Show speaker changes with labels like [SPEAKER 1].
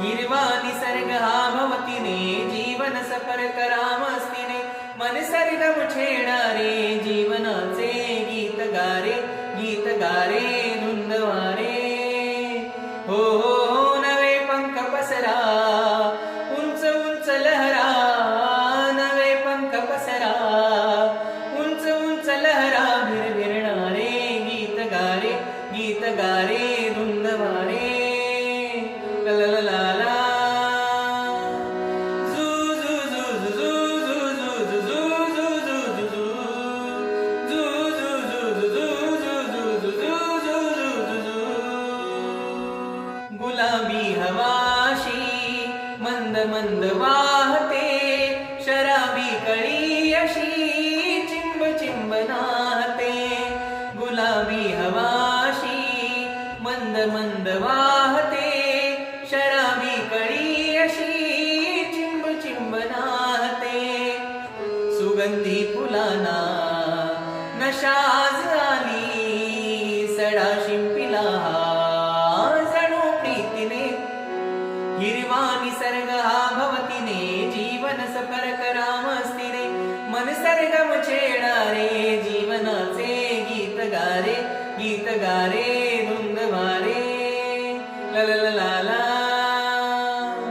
[SPEAKER 1] हिरवा निसर्ग हा भवतीने जीवन सफर करामस्तीने मन सरगम छेडारे जीवनाचे गीत गारे धुंदवारे हो हो हो नवे पंख पसरा उंच उंच लहरा नवे पंख पसरा उंच उंच लहरा भिरभिरणारे गीत गारे धुंदवारे ला ला ला ला झू झू झू झू झू झू झू झू झू झू गुलाबी हवाशी मंद मंद वाहते शराबी कळी अशी चिंब चिंब नाहते गुलाबी हवाशी मंद मंद वाहते शराबी कळी अशी चिंब चिंब नाहते सुगंधी फुलांना नशा आज आली सडा शिंपिला जणू प्रीतीने हिरवा निसर्ग हा भवतीने जीवन सफर करामस्तीने मन सरगम छेडारे जीवनाचे गीत गारे